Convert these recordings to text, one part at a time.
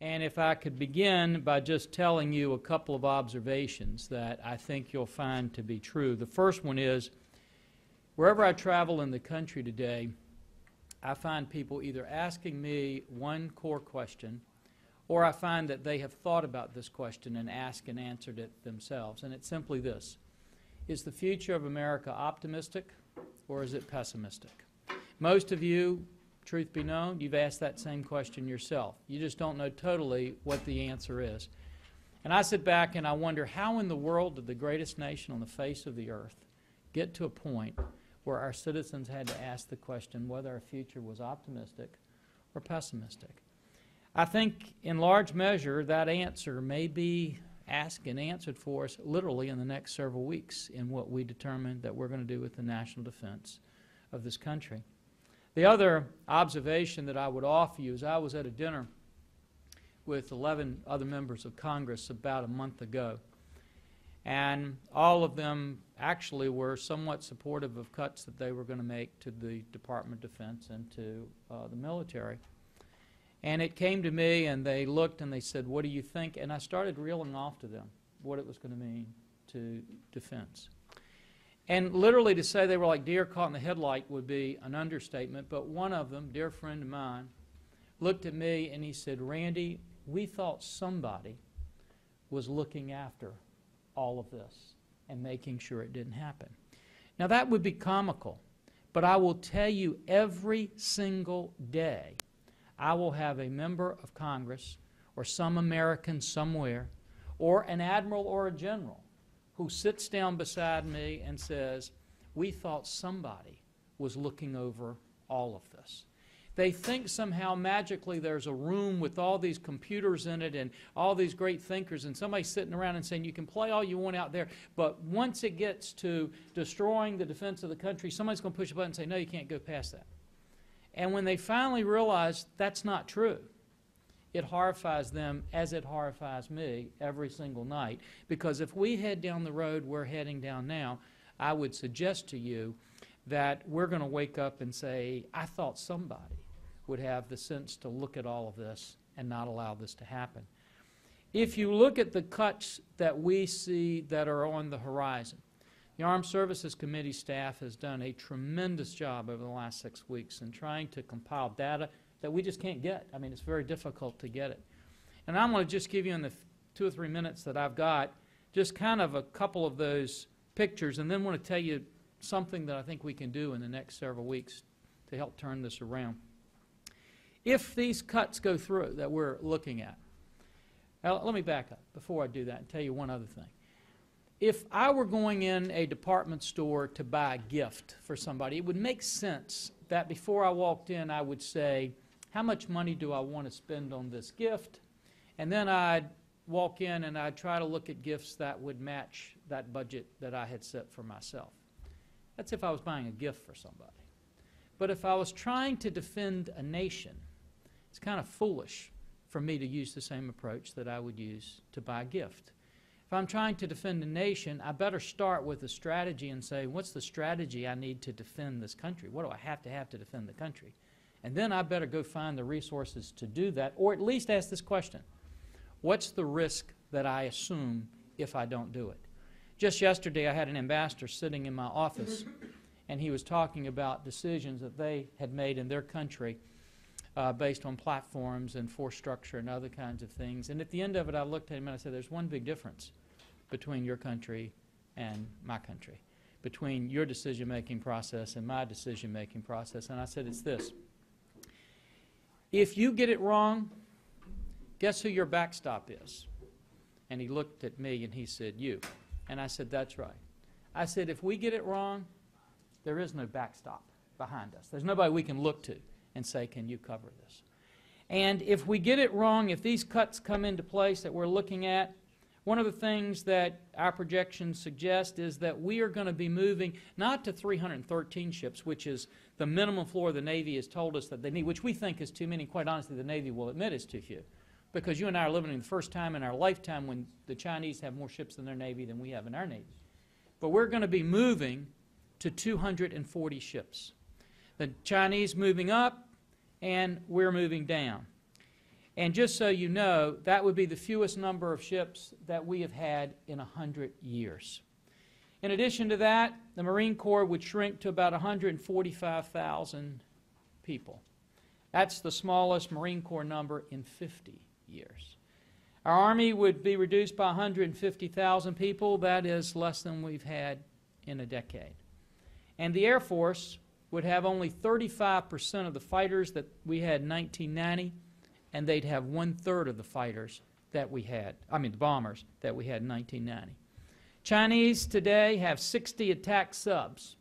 And if I could begin by just telling you a couple of observations that I think you'll find to be true. The first one is, wherever I travel in the country today, I find people either asking me one core question, or I find that they have thought about this question and asked and answered it themselves. And it's simply this: is the future of America optimistic or is it pessimistic? Most of you, truth be known, you've asked that same question yourself. You just don't know totally what the answer is. And I sit back and I wonder, how in the world did the greatest nation on the face of the earth get to a point where our citizens had to ask the question whether our future was optimistic or pessimistic? I think in large measure that answer may be asked and answered for us literally in the next several weeks in what we determine that we're going to do with the national defense of this country. The other observation that I would offer you is I was at a dinner with 11 other members of Congress about a month ago, and all of them actually were somewhat supportive of cuts that they were going to make to the Department of Defense and to the military. And it came to me and they looked and they said, "What do you think?" And I started reeling off to them what it was going to mean to defense. And literally to say they were like deer caught in the headlight would be an understatement, but one of them, dear friend of mine, looked at me and he said, "Randy, we thought somebody was looking after all of this and making sure it didn't happen." Now that would be comical, but I will tell you, every single day I will have a member of Congress or some American somewhere or an admiral or a general who sits down beside me and says, "We thought somebody was looking over all of this." They think somehow magically there's a room with all these computers in it and all these great thinkers and somebody sitting around and saying, "You can play all you want out there, but once it gets to destroying the defense of the country, somebody's going to push a button and say, 'No, you can't go past that.'" And when they finally realize that's not true, it horrifies them as it horrifies me every single night. Because if we head down the road we're heading down now, I would suggest to you that we're going to wake up and say, "I thought somebody would have the sense to look at all of this and not allow this to happen." If you look at the cuts that we see that are on the horizon, the Armed Services Committee staff has done a tremendous job over the last 6 weeks in trying to compile data that we just can't get. I mean, it's very difficult to get it. And I'm going to just give you in the 2 or 3 minutes that I've got just kind of a couple of those pictures, and then want to tell you something that I think we can do in the next several weeks to help turn this around. If these cuts go through that we're looking at, now let me back up before I do that and tell you one other thing. If I were going in a department store to buy a gift for somebody, it would make sense that before I walked in I would say, "How much money do I want to spend on this gift?" And then I'd walk in and I'd try to look at gifts that would match that budget that I had set for myself. That's if I was buying a gift for somebody. But if I was trying to defend a nation, it's kind of foolish for me to use the same approach that I would use to buy a gift. If I'm trying to defend a nation, I better start with a strategy and say, what's the strategy I need to defend this country? What do I have to defend the country? And then I better go find the resources to do that, or at least ask this question: what's the risk that I assume if I don't do it? Just yesterday I had an ambassador sitting in my office, and he was talking about decisions that they had made in their country based on platforms and force structure and other kinds of things. And at the end of it I looked at him and I said, "There's one big difference between your country and my country, between your decision-making process and my decision-making process." And I said, "It's this. If you get it wrong, guess who your backstop is?" And he looked at me and he said, "You." And I said, "That's right." I said, "If we get it wrong, there is no backstop behind us. There's nobody we can look to and say, 'Can you cover this?'" And if we get it wrong, if these cuts come into place that we're looking at, one of the things that our projections suggest is that we are going to be moving not to 313 ships, which is the minimum floor the Navy has told us that they need, which we think is too many. Quite honestly, the Navy will admit is too few. Because you and I are living in the first time in our lifetime when the Chinese have more ships in their Navy than we have in our Navy. But we're going to be moving to 240 ships. The Chinese moving up, and we're moving down. And just so you know, that would be the fewest number of ships that we have had in 100 years. In addition to that, the Marine Corps would shrink to about 145,000 people. That's the smallest Marine Corps number in 50 years. Our Army would be reduced by 150,000 people. That is less than we've had in a decade. And the Air Force would have only 35% of the fighters that we had in 1990, and they'd have 1/3 of the fighters that we had, the bombers that we had in 1990. Chinese today have 60 attack subs.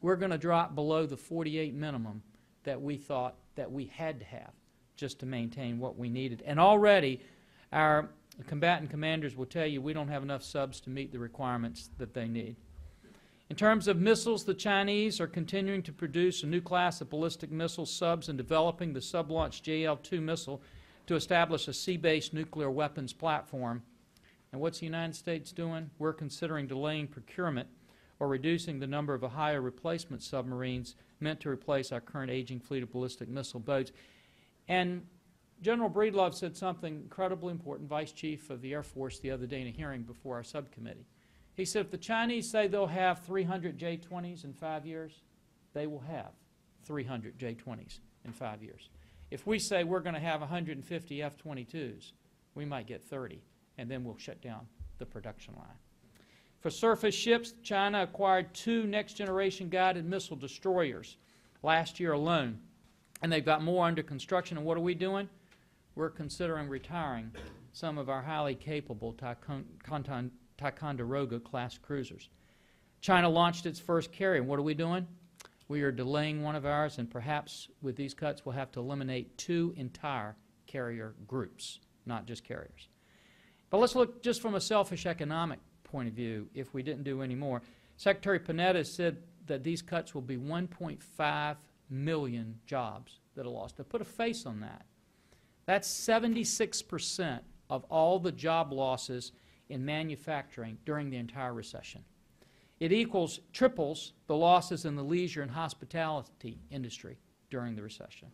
We're going to drop below the 48 minimum that we thought that we had to have just to maintain what we needed. And already our combatant commanders will tell you we don't have enough subs to meet the requirements that they need. In terms of missiles, the Chinese are continuing to produce a new class of ballistic missile subs and developing the sub-launched JL-2 missile to establish a sea-based nuclear weapons platform. And what's the United States doing? We're considering delaying procurement or reducing the number of Ohio replacement submarines meant to replace our current aging fleet of ballistic missile boats. And General Breedlove said something incredibly important, Vice Chief of the Air Force, the other day in a hearing before our subcommittee. He said if the Chinese say they'll have 300 J-20s in 5 years, they will have 300 J-20s in 5 years. If we say we're going to have 150 F-22s, we might get 30, and then we'll shut down the production line. For surface ships, China acquired 2 next-generation guided missile destroyers last year alone, and they've got more under construction. And what are we doing? We're considering retiring some of our highly capable Ticonderoga-class cruisers. China launched its first carrier, and what are we doing? We are delaying one of ours, and perhaps with these cuts we'll have to eliminate 2 entire carrier groups, not just carriers. But let's look just from a selfish economic point of view if we didn't do any more. Secretary Panetta said that these cuts will be 1.5 million jobs that are lost. To put a face on that, that's 76% of all the job losses in manufacturing during the entire recession. It triples the losses in the leisure and hospitality industry during the recession.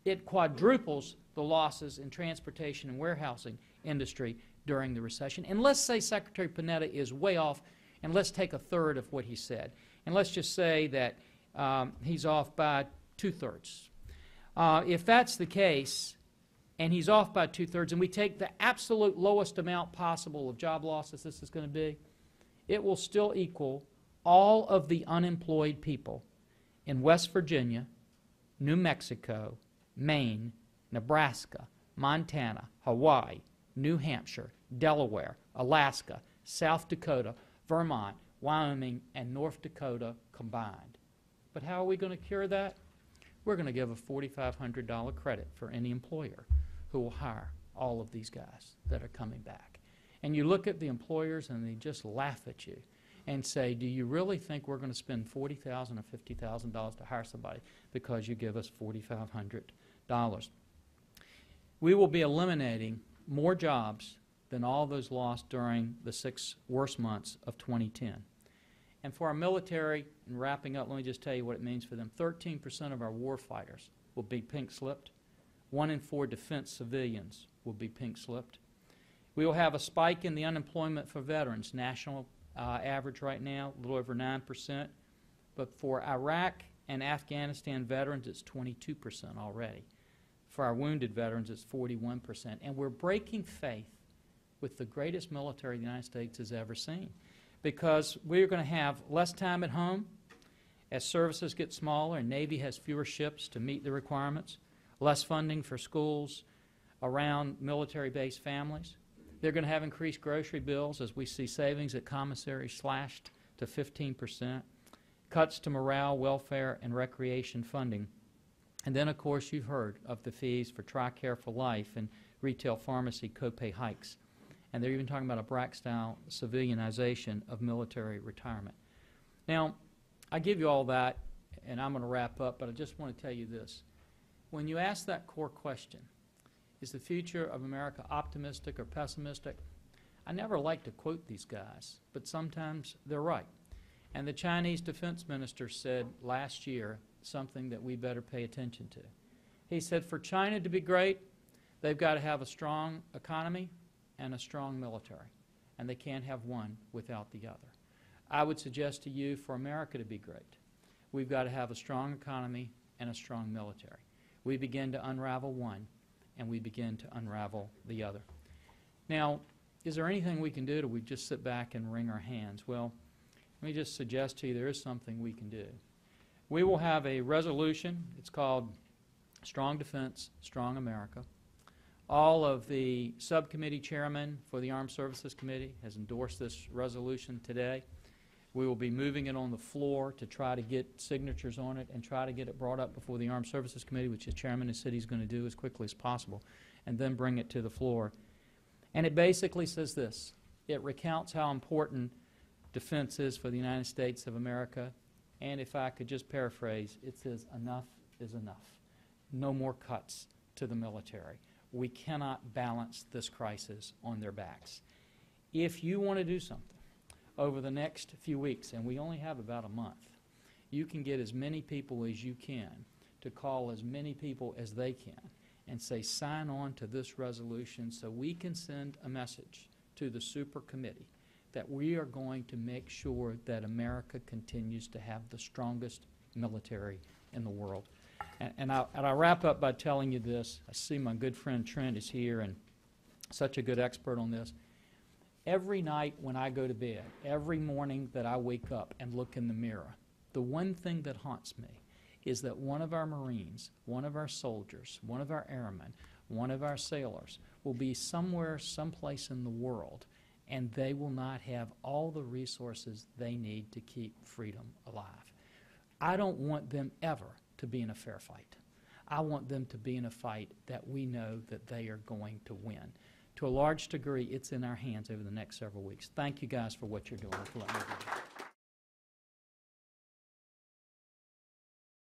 It quadruples the losses in transportation and warehousing industry during the recession. And let's say Secretary Panetta is way off, and let's take 1/3 of what he said. And let's just say that he's off by 2/3. If that's the case, and he's off by 2/3, and we take the absolute lowest amount possible of job losses this is going to be, it will still equal all of the unemployed people in West Virginia, New Mexico, Maine, Nebraska, Montana, Hawaii, New Hampshire, Delaware, Alaska, South Dakota, Vermont, Wyoming, and North Dakota combined. But how are we going to cure that? We're going to give a $4,500 credit for any employer who will hire all of these guys that are coming back. And you look at the employers and they just laugh at you and say, do you really think we're going to spend $40,000 or $50,000 to hire somebody because you give us $4,500? We will be eliminating more jobs than all those lost during the 6 worst months of 2010. And for our military, and wrapping up, let me just tell you what it means for them. 13% of our war fighters will be pink-slipped. 1 in 4 defense civilians will be pink-slipped. We will have a spike in the unemployment for veterans. National average right now, a little over 9%. But for Iraq and Afghanistan veterans, it's 22% already. For our wounded veterans, it's 41%. And we're breaking faith with the greatest military the United States has ever seen, because we're going to have less time at home as services get smaller and Navy has fewer ships to meet the requirements, less funding for schools around military-based families. They're going to have increased grocery bills as we see savings at commissary slashed to 15%, cuts to morale, welfare, and recreation funding. And then, of course, you've heard of the fees for TRICARE for Life and retail pharmacy copay hikes. And they're even talking about a BRAC-style civilianization of military retirement. Now, I give you all that, and I'm going to wrap up, but I just want to tell you this. When you ask that core question, is the future of America optimistic or pessimistic? I never like to quote these guys, but sometimes they're right. And the Chinese defense minister said last year something that we better pay attention to. He said, for China to be great, They've got to have a strong economy and a strong military, and they can't have one without the other. I would suggest to you, for America to be great, we've got to have a strong economy and a strong military. We begin to unravel one, and we begin to unravel the other. Now, is there anything we can do? Do we just sit back and wring our hands? Well, let me just suggest to you there is something we can do. We will have a resolution. It's called Strong Defense, Strong America. All of the subcommittee chairmen for the Armed Services Committee has endorsed this resolution today. We will be moving it on the floor to try to get signatures on it and try to get it brought up before the Armed Services Committee, which the chairman has said he's going to do as quickly as possible, and then bring it to the floor. And it basically says this. It recounts how important defense is for the United States of America, and if I could just paraphrase, it says enough is enough. No more cuts to the military. We cannot balance this crisis on their backs. If you want to do something over the next few weeks, and we only have about a month, you can get as many people as you can to call as many people as they can and say, sign on to this resolution so we can send a message to the super committee that we are going to make sure that America continues to have the strongest military in the world. And I'll wrap up by telling you this. I see my good friend Trent is here and such a good expert on this. Every night when I go to bed, every morning that I wake up and look in the mirror, the one thing that haunts me is that one of our Marines, one of our soldiers, one of our airmen, one of our sailors will be somewhere, someplace in the world, and they will not have all the resources they need to keep freedom alive. I don't want them ever to be in a fair fight. I want them to be in a fight that we know that they are going to win. To a large degree, it's in our hands over the next several weeks. Thank you guys for what you're doing.